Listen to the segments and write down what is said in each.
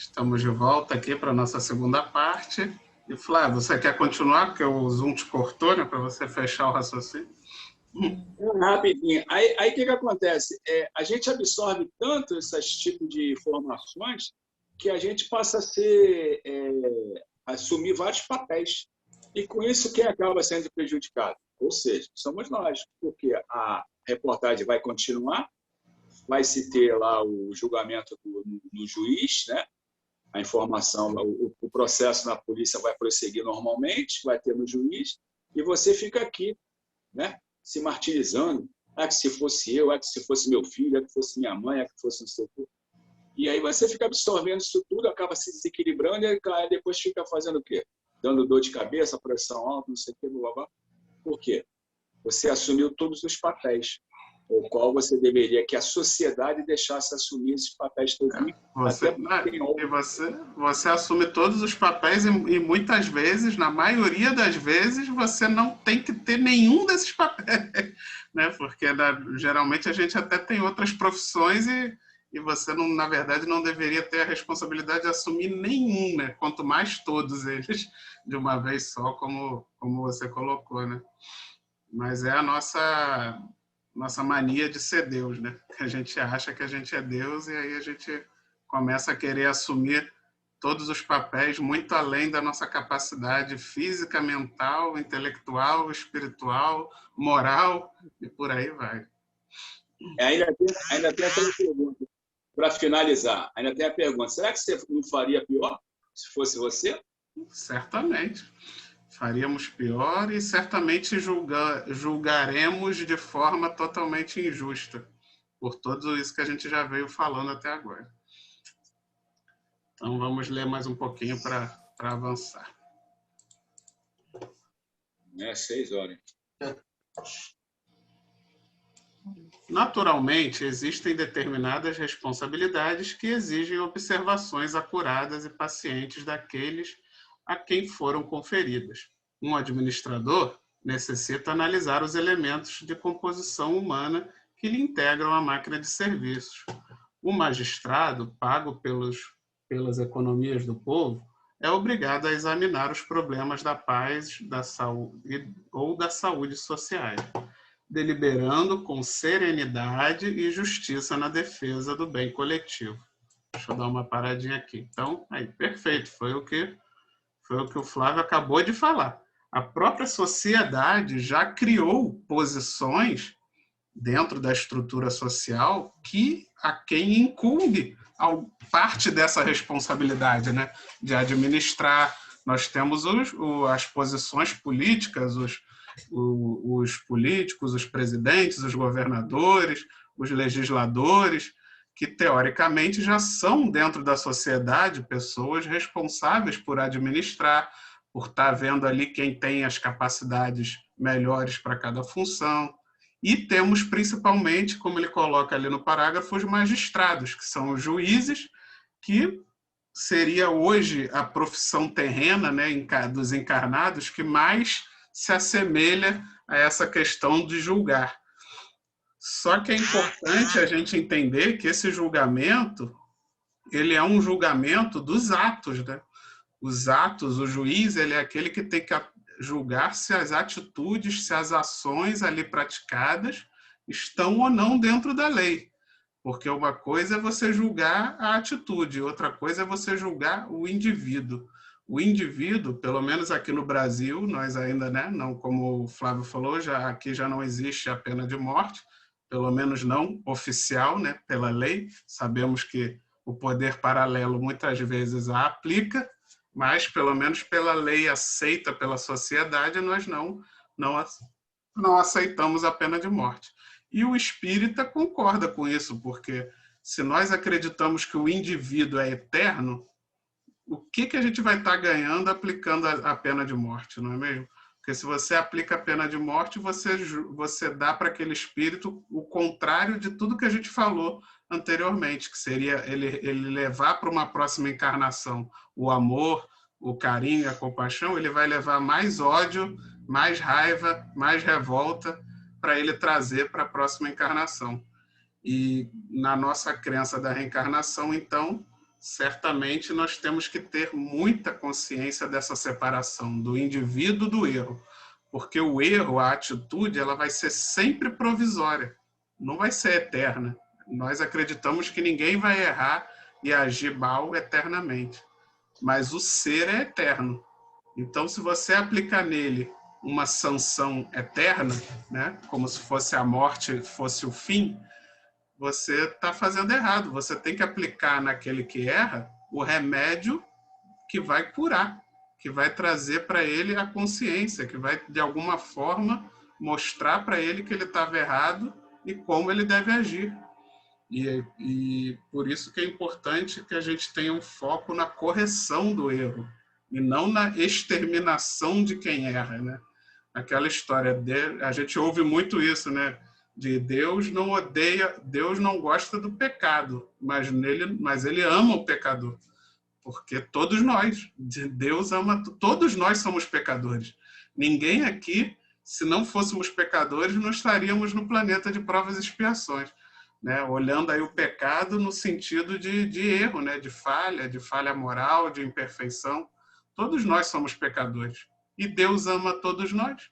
Estamos de volta aqui para a nossa segunda parte. E, Flávio, você quer continuar? Porque o Zoom te cortou, né? Para você fechar o raciocínio. Rapidinho. Aí o que acontece? A gente absorve tanto esses tipos de informações que a gente passa a assumir vários papéis. E com isso, quem acaba sendo prejudicado? Ou seja, somos nós, porque a reportagem vai continuar, vai se ter lá o julgamento no juiz, né? A informação, o processo na polícia vai prosseguir normalmente, vai ter no juiz, e você fica aqui, né? Se martirizando, que se fosse eu, que se fosse meu filho, que fosse minha mãe, que fosse não sei o quê. E aí você fica absorvendo isso tudo, acaba se desequilibrando, e aí depois fica fazendo o quê? Dando dor de cabeça, pressão alta, não sei o quê, blá, blá. Por quê? Você assumiu todos os papéis, o qual você deveria que a sociedade deixasse assumir esses papéis todos. Você assume todos os papéis e muitas vezes, na maioria das vezes, você não tem que ter nenhum desses papéis, né? Porque geralmente a gente até tem outras profissões e você, não, na verdade, não deveria ter a responsabilidade de assumir nenhum, né? Quanto mais todos eles de uma vez só, como você colocou, né? Mas é a nossa mania de ser Deus, né? A gente acha que a gente é Deus e aí a gente começa a querer assumir todos os papéis muito além da nossa capacidade física, mental, intelectual, espiritual, moral e por aí vai. Ainda tem aquela pergunta, para finalizar, ainda tem a pergunta, será que você não faria pior se fosse você? Certamente. Faríamos pior e certamente julgaremos de forma totalmente injusta por tudo isso que a gente já veio falando até agora. Então, vamos ler mais um pouquinho para avançar. 6 horas. Naturalmente, existem determinadas responsabilidades que exigem observações acuradas e pacientes daqueles a quem foram conferidas. Um administrador necessita analisar os elementos de composição humana que lhe integram a máquina de serviços. O magistrado, pago pelas economias do povo, é obrigado a examinar os problemas da paz, da saúde ou da saúde sociais, deliberando com serenidade e justiça na defesa do bem coletivo. Deixa eu dar uma paradinha aqui. Então, aí, perfeito, foi o que o Flávio acabou de falar. A própria sociedade já criou posições dentro da estrutura social que a quem incumbe parte dessa responsabilidade, né, de administrar. Nós temos as posições políticas, os políticos, os presidentes, os governadores, os legisladores, que teoricamente já são dentro da sociedade pessoas responsáveis por administrar, por estar vendo ali quem tem as capacidades melhores para cada função. E temos principalmente, como ele coloca ali no parágrafo, os magistrados, que são os juízes, que seria hoje a profissão terrena, né, dos encarnados que mais se assemelha a essa questão de julgar. Só que é importante a gente entender que esse julgamento, ele é um julgamento dos atos, né? Os atos, o juiz, ele é aquele que tem que julgar se as atitudes, se as ações ali praticadas estão ou não dentro da lei. Porque uma coisa é você julgar a atitude, outra coisa é você julgar o indivíduo. O indivíduo, pelo menos aqui no Brasil, nós ainda, né, não, como o Flávio falou, aqui já não existe a pena de morte, pelo menos não oficial, né, pela lei. Sabemos que o poder paralelo muitas vezes a aplica, mas pelo menos pela lei aceita pela sociedade, nós não aceitamos a pena de morte. E o espírita concorda com isso, porque se nós acreditamos que o indivíduo é eterno, o que a gente vai estar ganhando aplicando a pena de morte, não é mesmo? Porque se você aplica a pena de morte, você dá para aquele espírito o contrário de tudo que a gente falou anteriormente, que seria ele levar para uma próxima encarnação o amor, o carinho, a compaixão. Ele vai levar mais ódio, mais raiva, mais revolta para ele trazer para a próxima encarnação. E na nossa crença da reencarnação, então, certamente nós temos que ter muita consciência dessa separação do indivíduo do erro, porque o erro, a atitude, ela vai ser sempre provisória, não vai ser eterna. Nós acreditamos que ninguém vai errar e agir mal eternamente, mas o ser é eterno. Então, se você aplicar nele uma sanção eterna, né, como se fosse a morte, fosse o fim, você está fazendo errado. Você tem que aplicar naquele que erra o remédio que vai curar, que vai trazer para ele a consciência, que vai, de alguma forma, mostrar para ele que ele estava errado e como ele deve agir. E por isso que é importante que a gente tenha um foco na correção do erro e não na exterminação de quem erra, né? Aquela história a gente ouve muito isso, né? De Deus não odeia, Deus não gosta do pecado, mas ele ama o pecador, porque todos nós, Deus ama, todos nós somos pecadores. Ninguém aqui, se não fôssemos pecadores, não estaríamos no planeta de provas e expiações, né? Olhando aí o pecado no sentido de erro, né? De falha moral, de imperfeição. Todos nós somos pecadores e Deus ama todos nós.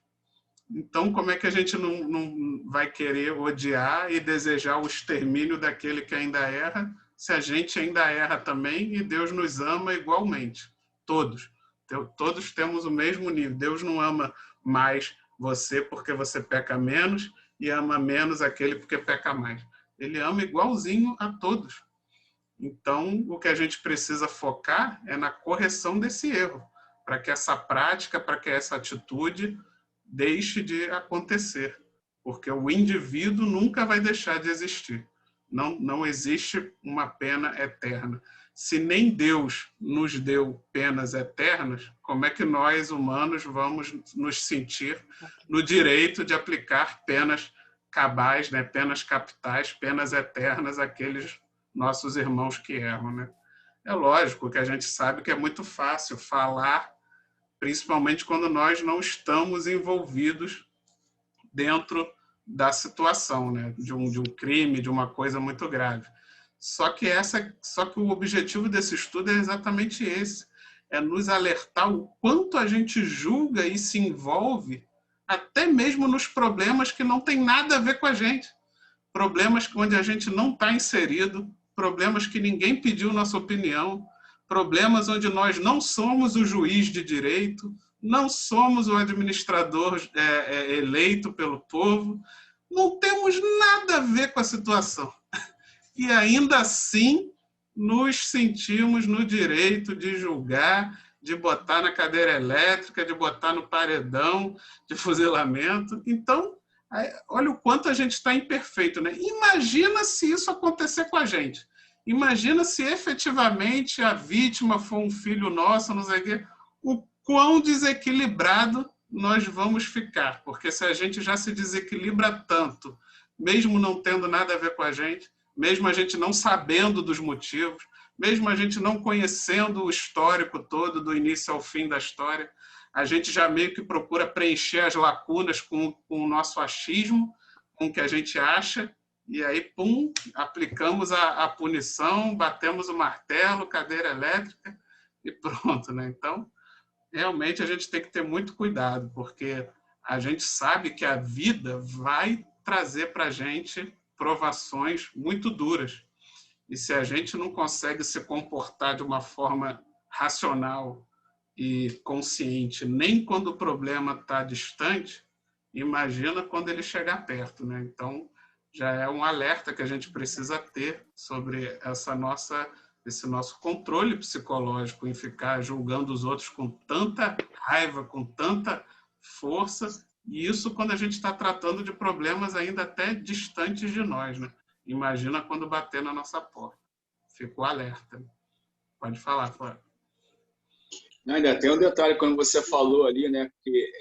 Então, como é que a gente não vai querer odiar e desejar o extermínio daquele que ainda erra, se a gente ainda erra também e Deus nos ama igualmente? Todos. Todos temos o mesmo nível. Deus não ama mais você porque você peca menos e ama menos aquele porque peca mais. Ele ama igualzinho a todos. Então, o que a gente precisa focar é na correção desse erro, para que essa prática, para que essa atitude deixe de acontecer, porque o indivíduo nunca vai deixar de existir. Não existe uma pena eterna. Se nem Deus nos deu penas eternas, como é que nós, humanos, vamos nos sentir no direito de aplicar penas cabais, né? Penas capitais, penas eternas àqueles nossos irmãos que erram, né? É lógico que a gente sabe que é muito fácil falar, principalmente quando nós não estamos envolvidos dentro da situação, né? de um crime, de uma coisa muito grave. Só que o objetivo desse estudo é exatamente esse, é nos alertar o quanto a gente julga e se envolve até mesmo nos problemas que não tem nada a ver com a gente, problemas onde a gente não está inserido, problemas que ninguém pediu nossa opinião, problemas onde nós não somos o juiz de direito, não somos o administrador eleito pelo povo, não temos nada a ver com a situação. E ainda assim nos sentimos no direito de julgar, de botar na cadeira elétrica, de botar no paredão de fuzilamento. Então, olha o quanto a gente está imperfeito, né? Imagina se isso acontecer com a gente. Imagina se efetivamente a vítima for um filho nosso, não sei o quê, o quão desequilibrado nós vamos ficar. Porque se a gente já se desequilibra tanto, mesmo não tendo nada a ver com a gente, mesmo a gente não sabendo dos motivos, mesmo a gente não conhecendo o histórico todo, do início ao fim da história, a gente já meio que procura preencher as lacunas com o nosso achismo, com o que a gente acha, e aí, pum, aplicamos a punição, batemos o martelo, cadeira elétrica e pronto, né? Então, realmente a gente tem que ter muito cuidado, porque a gente sabe que a vida vai trazer para a gente provações muito duras. E se a gente não consegue se comportar de uma forma racional e consciente, nem quando o problema está distante, imagina quando ele chegar perto, né? Então, já é um alerta que a gente precisa ter sobre esse nosso controle psicológico em ficar julgando os outros com tanta raiva, com tanta força, e isso quando a gente está tratando de problemas ainda até distantes de nós, né? Imagina quando bater na nossa porta. Ficou alerta. Pode falar, Flávio. Ainda tem um detalhe, quando você falou ali, né, que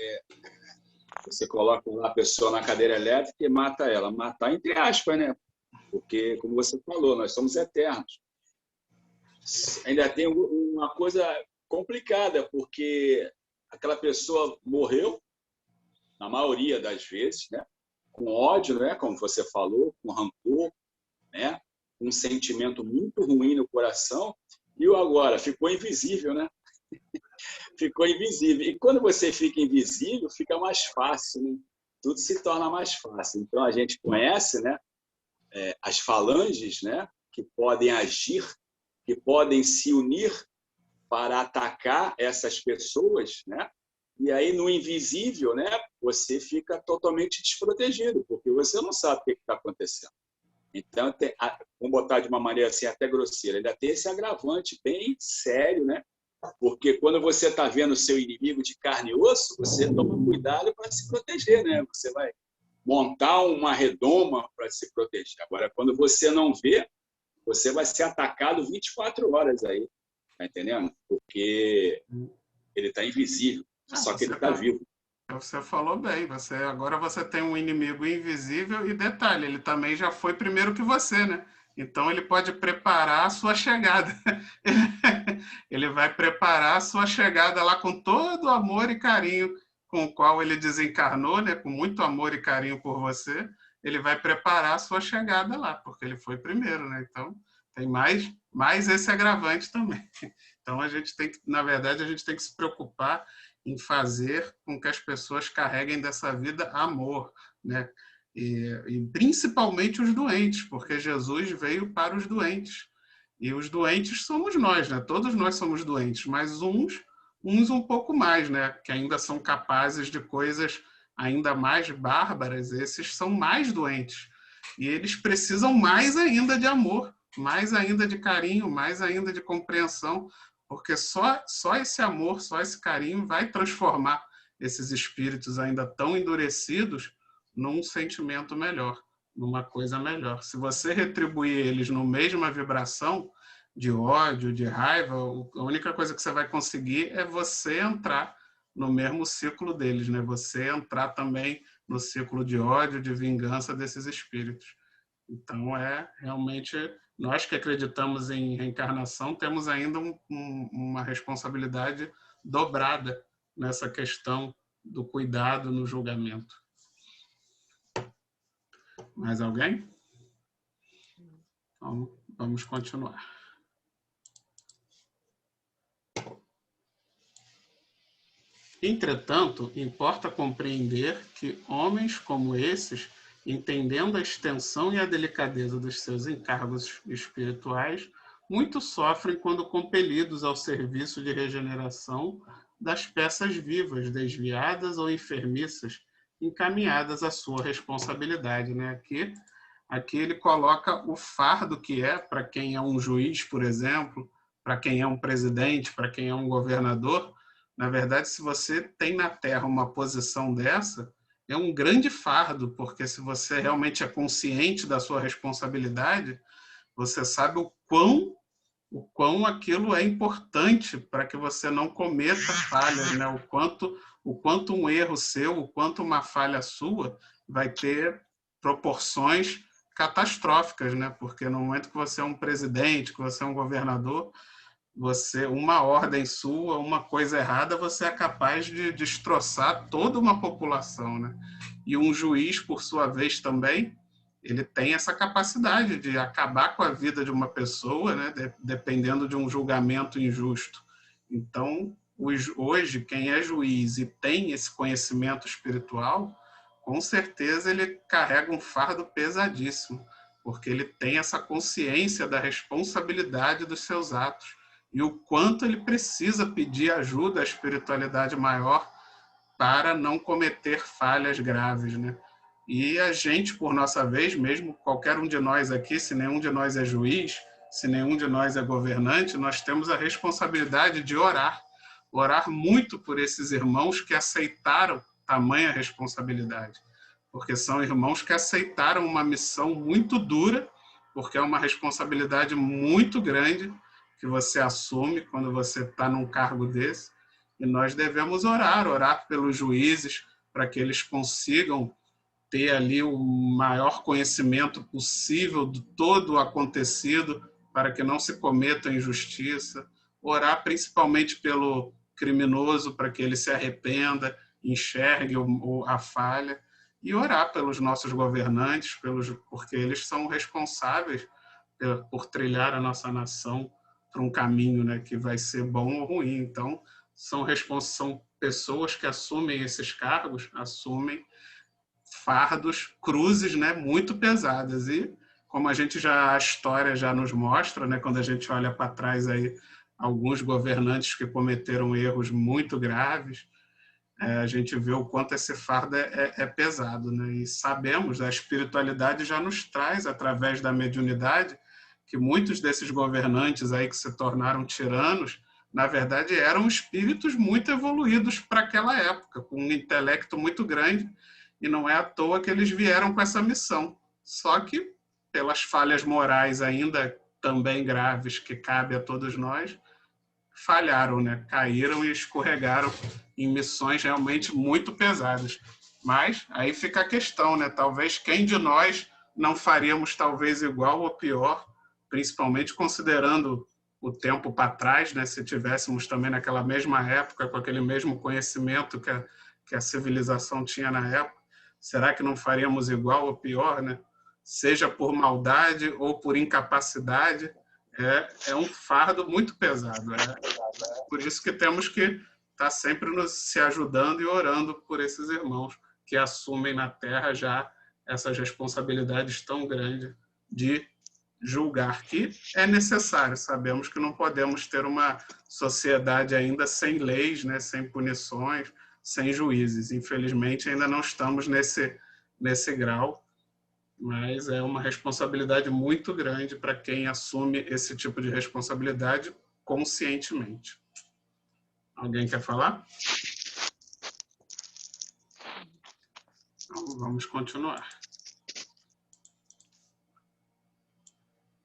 você coloca a pessoa na cadeira elétrica e mata ela. Matar entre aspas, né? Porque, como você falou, nós somos eternos. Ainda tem uma coisa complicada, porque aquela pessoa morreu, na maioria das vezes, né? Com ódio, né? Como você falou, com rancor, né? Um sentimento muito ruim no coração, E o agora? Ficou invisível, né? Ficou invisível. E quando você fica invisível, fica mais fácil, né? Tudo se torna mais fácil. Então, a gente conhece, né, as falanges, né, que podem agir, que podem se unir para atacar essas pessoas, né? E aí, no invisível, né, você fica totalmente desprotegido, porque você não sabe o que está acontecendo. Então, vamos botar de uma maneira assim, até grosseira, ainda tem esse agravante bem sério, né? Porque quando você está vendo o seu inimigo de carne e osso, você toma cuidado para se proteger, né? Você vai montar uma redoma para se proteger. Agora, quando você não vê, você vai ser atacado 24 horas aí, tá entendendo? Porque ele está invisível, só que ele está vivo. Você falou bem, agora você tem um inimigo invisível e detalhe, ele também já foi primeiro que você, né? Então ele pode preparar a sua chegada. Ele vai preparar a sua chegada lá com todo o amor e carinho com o qual ele desencarnou, né? Com muito amor e carinho por você, ele vai preparar a sua chegada lá, porque ele foi primeiro, né? Então tem mais esse agravante também. Então a gente tem que, na verdade, a gente tem que se preocupar em fazer com que as pessoas carreguem dessa vida amor, né? E principalmente os doentes, porque Jesus veio para os doentes. E os doentes somos nós, né? Todos nós somos doentes, mas uns um pouco mais, né? Que ainda são capazes de coisas ainda mais bárbaras. Esses são mais doentes. E eles precisam mais ainda de amor, mais ainda de carinho, mais ainda de compreensão, porque só esse amor, só esse carinho vai transformar esses espíritos ainda tão endurecidos num sentimento melhor, numa coisa melhor. Se você retribuir eles na mesma vibração de ódio, de raiva, a única coisa que você vai conseguir é você entrar no mesmo ciclo deles, né? Você entrar também no ciclo de ódio, de vingança desses espíritos. Então, realmente, nós que acreditamos em reencarnação, temos ainda uma responsabilidade dobrada nessa questão do cuidado no julgamento. Mais alguém? Então, vamos continuar. Entretanto, importa compreender que homens como esses, entendendo a extensão e a delicadeza dos seus encargos espirituais, muito sofrem quando compelidos ao serviço de regeneração das peças vivas, desviadas ou enfermiças, encaminhadas à sua responsabilidade, né? Aqui ele coloca o fardo que é para quem é um juiz, por exemplo, para quem é um presidente, para quem é um governador. Na verdade, se você tem na Terra uma posição dessa, é um grande fardo, porque se você realmente é consciente da sua responsabilidade, você sabe o quão aquilo é importante para que você não cometa falhas, né? O quanto um erro seu, o quanto uma falha sua vai ter proporções catastróficas, né? Porque no momento que você é um presidente, que você é um governador, uma ordem sua, uma coisa errada, você é capaz de destroçar toda uma população, né? E um juiz, por sua vez, também, ele tem essa capacidade de acabar com a vida de uma pessoa, né? Dependendo de um julgamento injusto. Então, hoje, quem é juiz e tem esse conhecimento espiritual, com certeza ele carrega um fardo pesadíssimo, porque ele tem essa consciência da responsabilidade dos seus atos e o quanto ele precisa pedir ajuda à espiritualidade maior para não cometer falhas graves, né? E a gente, por nossa vez, mesmo qualquer um de nós aqui, se nenhum de nós é juiz, se nenhum de nós é governante, nós temos a responsabilidade de orar muito por esses irmãos que aceitaram tamanha responsabilidade, porque são irmãos que aceitaram uma missão muito dura, porque é uma responsabilidade muito grande que você assume quando você está num cargo desse, e nós devemos orar pelos juízes, para que eles consigam ter ali o maior conhecimento possível de todo o acontecido, para que não se cometa injustiça, orar principalmente pelo criminoso, para que ele se arrependa, enxergue a falha, e orar pelos nossos governantes, porque eles são responsáveis por trilhar a nossa nação para um caminho, né, que vai ser bom ou ruim. Então, são pessoas que assumem esses cargos, assumem fardos, cruzes, né, muito pesadas. E como a história já nos mostra, né, quando a gente olha para trás aí alguns governantes que cometeram erros muito graves, a gente vê o quanto esse fardo é pesado, né? E sabemos, a espiritualidade já nos traz, através da mediunidade, que muitos desses governantes aí que se tornaram tiranos, na verdade, eram espíritos muito evoluídos para aquela época, com um intelecto muito grande, e não é à toa que eles vieram com essa missão. Só que, pelas falhas morais ainda também graves que cabe a todos nós, falharam, né? Caíram e escorregaram em missões realmente muito pesadas. Mas aí fica a questão, né? Talvez quem de nós não faríamos talvez igual ou pior, principalmente considerando o tempo para trás, né? Se tivéssemos também naquela mesma época, com aquele mesmo conhecimento que a civilização tinha na época, será que não faríamos igual ou pior, né? Seja por maldade ou por incapacidade, é um fardo muito pesado. Por isso que temos que estar sempre se ajudando e orando por esses irmãos que assumem na Terra já essas responsabilidades tão grandes de julgar, que é necessário. Sabemos que não podemos ter uma sociedade ainda sem leis, né, sem punições, sem juízes. Infelizmente, ainda não estamos nesse grau, mas é uma responsabilidade muito grande para quem assume esse tipo de responsabilidade conscientemente. Alguém quer falar? Então, vamos continuar.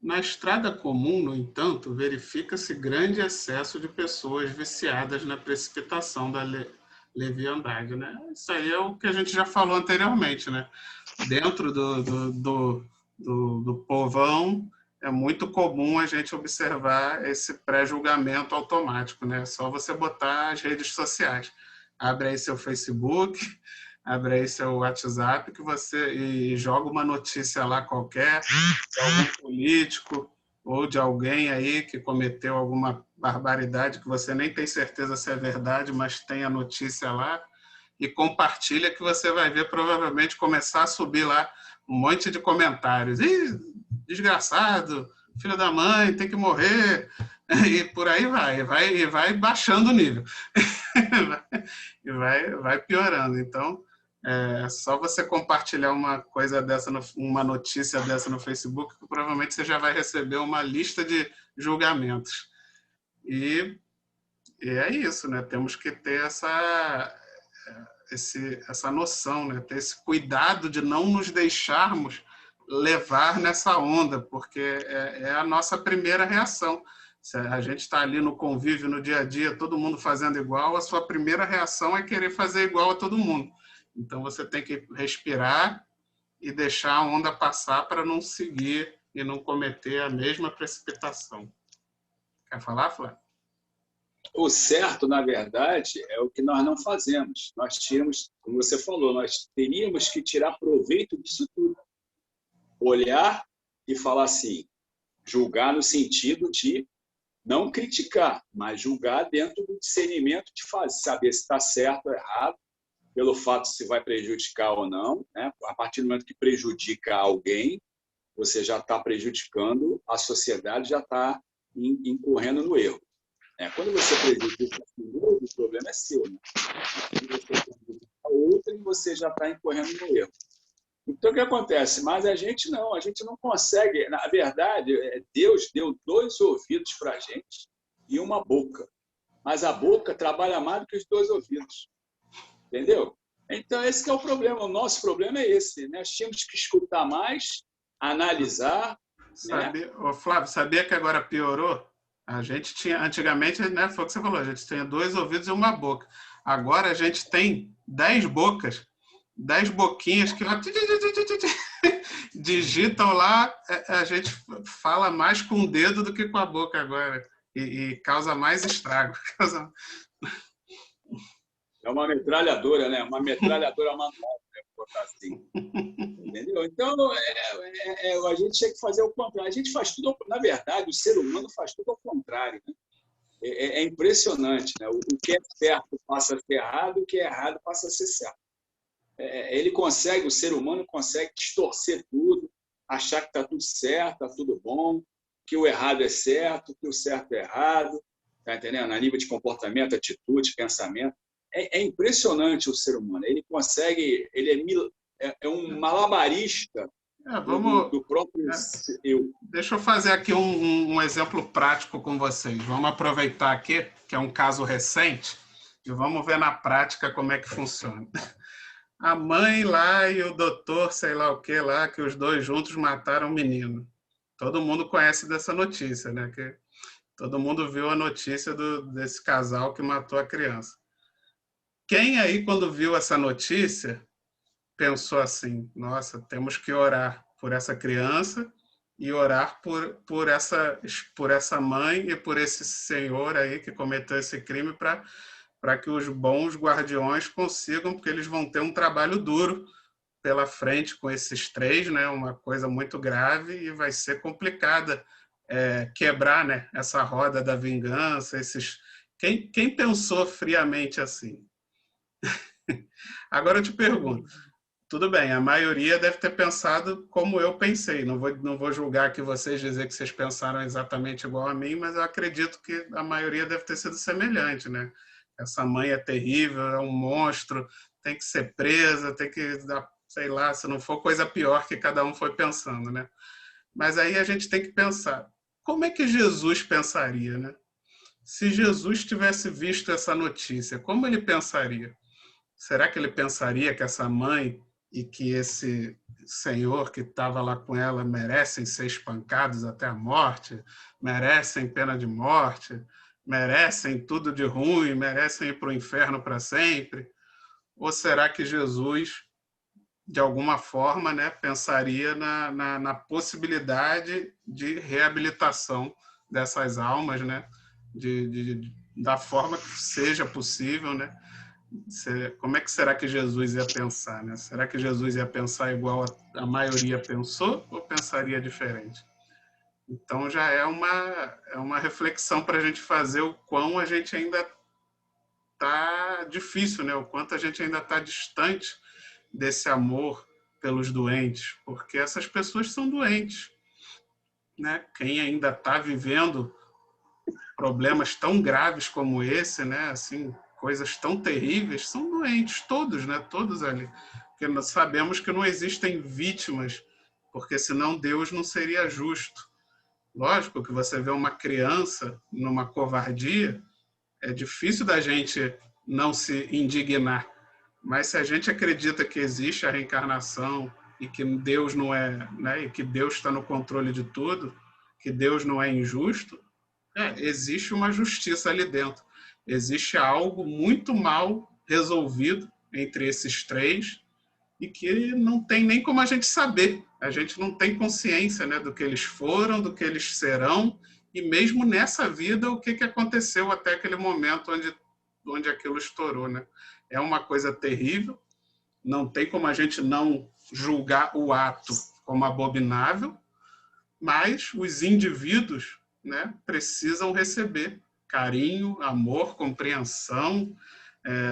Na estrada comum, no entanto, verifica-se grande excesso de pessoas viciadas na precipitação da leviandade, né? Isso aí é o que a gente já falou anteriormente, né? Dentro do povão, é muito comum a gente observar esse pré-julgamento automático, né? É só você botar as redes sociais. Abre aí seu Facebook, abre aí seu WhatsApp e joga uma notícia lá qualquer de algum político ou de alguém aí que cometeu alguma barbaridade que você nem tem certeza se é verdade, mas tem a notícia lá, e compartilha, que você vai ver provavelmente começar a subir lá um monte de comentários. Ih, desgraçado, filho da mãe, tem que morrer. E por aí vai baixando o nível. E vai piorando. Então, é só você compartilhar uma coisa dessa, uma notícia dessa no Facebook, que provavelmente você já vai receber uma lista de julgamentos. E é isso, né? Temos que ter essa noção, né? Ter esse cuidado de não nos deixarmos levar nessa onda, porque é a nossa primeira reação. Se a gente está ali no convívio, no dia a dia, todo mundo fazendo igual, a sua primeira reação é querer fazer igual a todo mundo. Então, você tem que respirar e deixar a onda passar para não seguir e não cometer a mesma precipitação. Quer falar, Flávio? O certo, na verdade, é o que nós não fazemos. Nós tínhamos, como você falou, nós teríamos que tirar proveito disso tudo. Olhar e falar assim, julgar no sentido de não criticar, mas julgar dentro do discernimento de saber se está certo ou errado, pelo fato se vai prejudicar ou não, né? A partir do momento que prejudica alguém, você já está prejudicando a sociedade, já está incorrendo no erro. Quando você prejudica o problema é seu. Né? Quando você prejudica a outra, você já está incorrendo no erro. Então, o que acontece? Mas a gente não consegue. Na verdade, Deus deu 2 ouvidos para a gente e uma boca. Mas a boca trabalha mais do que os 2 ouvidos. Entendeu? Então, esse que é o problema. O nosso problema é esse. Nós tínhamos que escutar mais, analisar. Flávio, sabia que agora piorou? A gente tinha, antigamente, né, foi o que você falou, a gente tinha 2 ouvidos e uma boca. Agora a gente tem 10 bocas, 10 boquinhas que digitam lá, a gente fala mais com o dedo do que com a boca agora. E causa mais estrago. É uma metralhadora, né? Uma metralhadora manual. botar assim. Entendeu? Então, a gente tinha que fazer o contrário. A gente faz tudo, na verdade, o ser humano faz tudo ao contrário. Né? É impressionante. Né? O que é certo passa a ser errado, o que é errado passa a ser certo. O ser humano consegue distorcer tudo, achar que está tudo certo, está tudo bom, que o errado é certo, que o certo é errado, tá entendendo? A nível de comportamento, atitude, pensamento. É impressionante o ser humano. Ele consegue, ele é um malabarista do próprio eu. Deixa eu fazer aqui um exemplo prático com vocês. Vamos aproveitar aqui, que é um caso recente, e vamos ver na prática como é que funciona. A mãe lá e o doutor, sei lá o que lá, que os dois juntos mataram o menino. Todo mundo conhece dessa notícia, né? Que todo mundo viu a notícia desse casal que matou a criança. Quem aí, quando viu essa notícia, pensou assim, nossa, temos que orar por essa criança e orar por essa mãe e por esse senhor aí que cometeu esse crime para que os bons guardiões consigam, porque eles vão ter um trabalho duro pela frente com esses três, né? Uma coisa muito grave e vai ser complicada quebrar, né? Essa roda da vingança. Quem pensou friamente assim? Agora eu te pergunto, tudo bem, a maioria deve ter pensado como eu pensei. Não vou julgar aqui vocês, dizer que vocês pensaram exatamente igual a mim, mas eu acredito que a maioria deve ter sido semelhante, né? Essa mãe é terrível, é um monstro, tem que ser presa, tem que dar, sei lá, se não for coisa pior que cada um foi pensando, né? Mas aí a gente tem que pensar, como é que Jesus pensaria, né? Se Jesus tivesse visto essa notícia, como ele pensaria? Será que ele pensaria que essa mãe e que esse senhor que estava lá com ela merecem ser espancados até a morte, merecem pena de morte, merecem tudo de ruim, merecem ir para o inferno para sempre? Ou será que Jesus, de alguma forma, né, pensaria na possibilidade de reabilitação dessas almas, né, da forma que seja possível, né? Como é que será que Jesus ia pensar, né? Será que Jesus ia pensar igual a maioria pensou ou pensaria diferente? Então já é uma reflexão para a gente fazer o quão a gente ainda está difícil, né? O quanto a gente ainda está distante desse amor pelos doentes, porque essas pessoas são doentes, né? Quem ainda está vivendo problemas tão graves como esse, né? Assim, coisas tão terríveis, são doentes todos, né? Todos ali. Porque nós sabemos que não existem vítimas, porque senão Deus não seria justo. Lógico que você vê uma criança numa covardia, é difícil da gente não se indignar. Mas se a gente acredita que existe a reencarnação e que Deus não é, né? E que Deus está no controle de tudo, que Deus não é injusto, existe uma justiça ali dentro. Existe algo muito mal resolvido entre esses três e que não tem nem como a gente saber. A gente não tem consciência, né, do que eles foram, do que eles serão, e mesmo nessa vida, o que aconteceu até aquele momento onde aquilo estourou. Né? É uma coisa terrível, não tem como a gente não julgar o ato como abominável, mas os indivíduos, né, precisam receber carinho, amor, compreensão,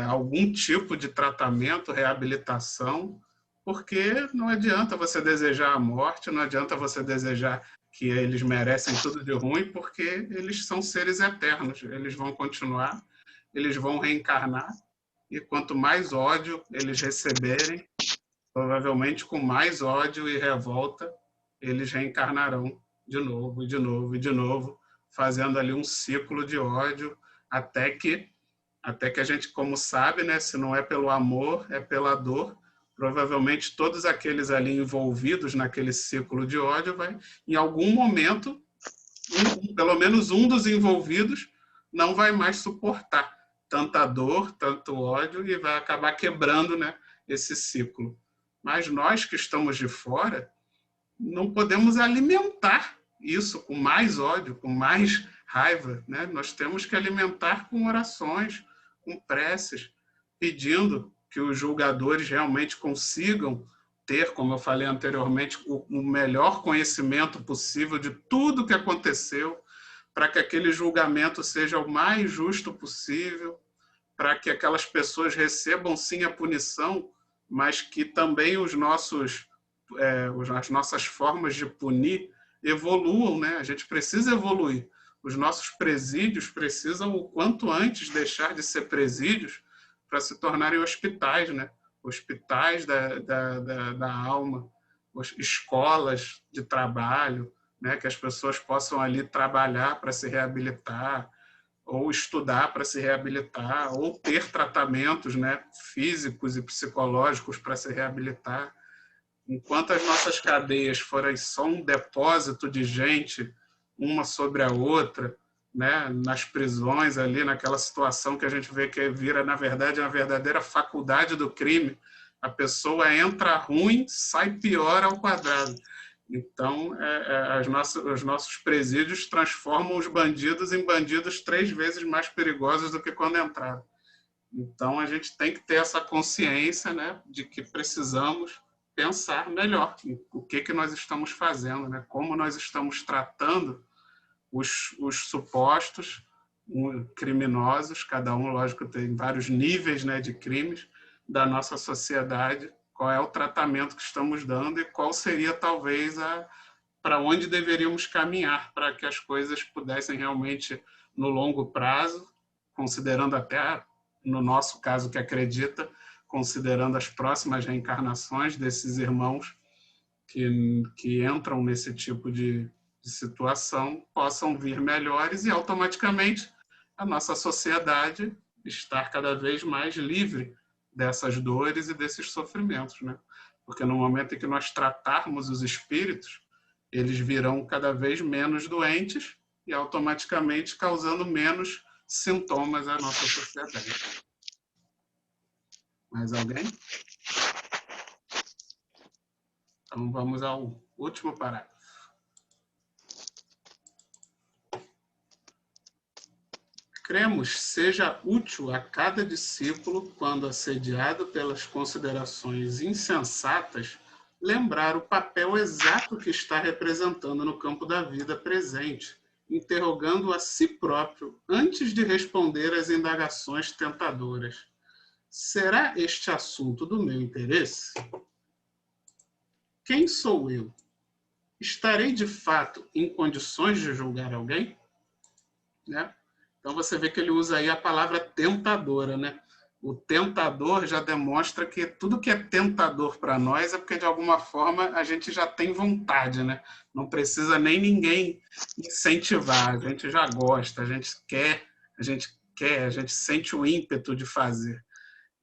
algum tipo de tratamento, reabilitação, porque não adianta você desejar a morte, não adianta você desejar que eles merecem tudo de ruim, porque eles são seres eternos, eles vão continuar, eles vão reencarnar, e quanto mais ódio eles receberem, provavelmente com mais ódio e revolta, eles reencarnarão de novo, de novo e de novo, fazendo ali um ciclo de ódio, até que a gente, como sabe, né, se não é pelo amor, é pela dor. Provavelmente todos aqueles ali envolvidos naquele ciclo de ódio vai, em algum momento, pelo menos um dos envolvidos não vai mais suportar tanta dor, tanto ódio e vai acabar quebrando, né, esse ciclo. Mas nós que estamos de fora, não podemos alimentar isso com mais ódio, com mais raiva, né? Nós temos que alimentar com orações, com preces, pedindo que os julgadores realmente consigam ter, como eu falei anteriormente, o melhor conhecimento possível de tudo que aconteceu, para que aquele julgamento seja o mais justo possível, para que aquelas pessoas recebam sim a punição, mas que também as nossas formas de punir evoluam, né? A gente precisa evoluir. Os nossos presídios precisam, o quanto antes, deixar de ser presídios para se tornarem hospitais, né? Hospitais da alma, escolas de trabalho, né? Que as pessoas possam ali trabalhar para se reabilitar, ou estudar para se reabilitar, ou ter tratamentos, né, físicos e psicológicos para se reabilitar. Enquanto as nossas cadeias forem só um depósito de gente, uma sobre a outra, né, nas prisões ali, naquela situação que a gente vê que vira, na verdade, uma verdadeira faculdade do crime, a pessoa entra ruim, sai pior ao quadrado. Então, os nossos presídios transformam os bandidos em bandidos 3 vezes mais perigosos do que quando entraram. Então, a gente tem que ter essa consciência, né, de que precisamos pensar melhor o que nós estamos fazendo, né, como nós estamos tratando os supostos criminosos, cada um, lógico, tem vários níveis, né, de crimes da nossa sociedade, qual é o tratamento que estamos dando e qual seria, talvez, para onde deveríamos caminhar para que as coisas pudessem realmente, no longo prazo, considerando até, no nosso caso que acredita, considerando as próximas reencarnações desses irmãos que entram nesse tipo de situação, possam vir melhores e, automaticamente, a nossa sociedade estar cada vez mais livre dessas dores e desses sofrimentos, né? Porque no momento em que nós tratarmos os espíritos, eles virão cada vez menos doentes e automaticamente causando menos sintomas à nossa sociedade. Mais alguém? Então vamos ao último parágrafo. Cremos seja útil a cada discípulo, quando assediado pelas considerações insensatas, lembrar o papel exato que está representando no campo da vida presente, interrogando a si próprio antes de responder às indagações tentadoras. Será este assunto do meu interesse? Quem sou eu? Estarei de fato em condições de julgar alguém? Né? Então você vê que ele usa aí a palavra tentadora, né? O tentador já demonstra que tudo que é tentador para nós é porque, de alguma forma, a gente já tem vontade, né? Não precisa nem ninguém incentivar, a gente já gosta, a gente sente o ímpeto de fazer.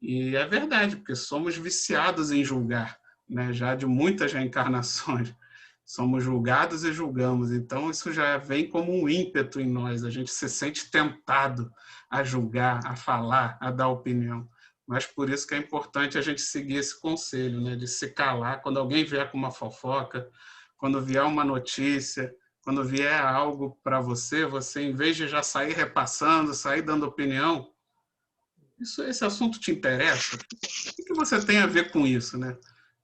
E é verdade, porque somos viciados em julgar, né? Já de muitas reencarnações. Somos julgados e julgamos, então isso já vem como um ímpeto em nós, a gente se sente tentado a julgar, a falar, a dar opinião. Mas por isso que é importante a gente seguir esse conselho, né, de se calar quando alguém vier com uma fofoca, quando vier uma notícia, quando vier algo para você, em vez de já sair repassando, sair dando opinião, esse assunto te interessa? O que você tem a ver com isso, né?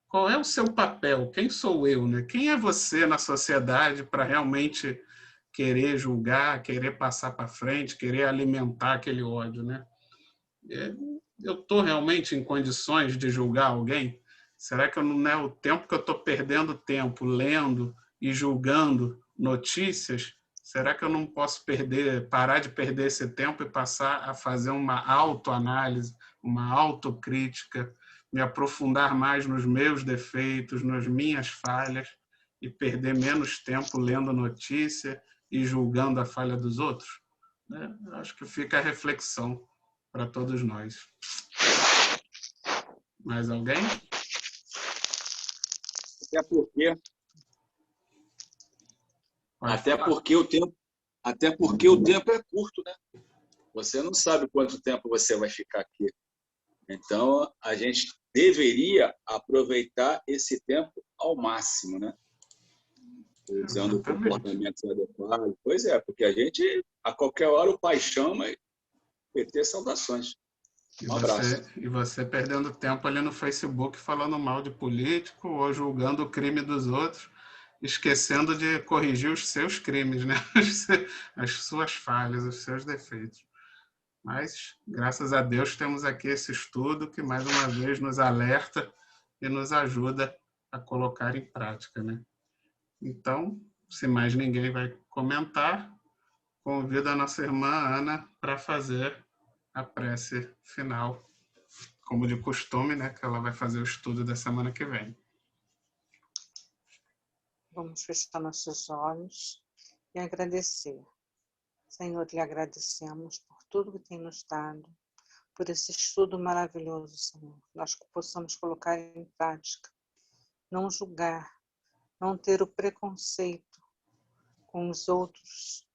Qual é o seu papel? Quem sou eu, né? Quem é você na sociedade para realmente querer julgar, querer passar para frente, querer alimentar aquele ódio, né? Eu estou realmente em condições de julgar alguém? Será que não é o tempo que eu estou perdendo tempo lendo e julgando notícias? Será que eu não posso parar de perder esse tempo e passar a fazer uma autoanálise, uma autocrítica, me aprofundar mais nos meus defeitos, nas minhas falhas e perder menos tempo lendo notícia e julgando a falha dos outros? Acho que fica a reflexão para todos nós. Mais alguém? Até porque o tempo é curto, né? Você não sabe quanto tempo você vai ficar aqui. Então, a gente deveria aproveitar esse tempo ao máximo, né? Usando comportamentos adequados. Pois é, porque a gente, a qualquer hora, o pai chama e PT saudações. Um abraço. E você perdendo tempo ali no Facebook falando mal de político ou julgando o crime dos outros, esquecendo de corrigir os seus crimes, né? As suas falhas, os seus defeitos. Mas, graças a Deus, temos aqui esse estudo que, mais uma vez, nos alerta e nos ajuda a colocar em prática, né? Então, se mais ninguém vai comentar, convido a nossa irmã Ana para fazer a prece final, como de costume, né? Que ela vai fazer o estudo da semana que vem. Vamos fechar nossos olhos e agradecer. Senhor, lhe agradecemos por tudo que tem nos dado, por esse estudo maravilhoso, Senhor. Nós possamos colocar em prática, não julgar, não ter o preconceito com os outros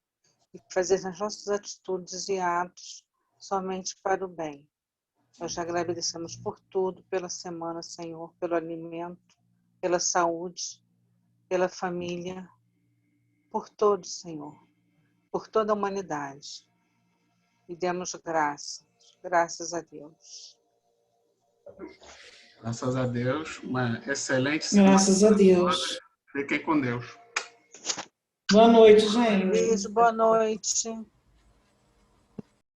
e fazer as nossas atitudes e atos somente para o bem. Nós agradecemos por tudo, pela semana, Senhor, pelo alimento, pela saúde, pela família, por todos, Senhor, por toda a humanidade. E demos graças a Deus. Graças a Deus, uma excelente semana. Graças a Deus. Fiquem com Deus. Boa noite, gente. Beijo, boa noite.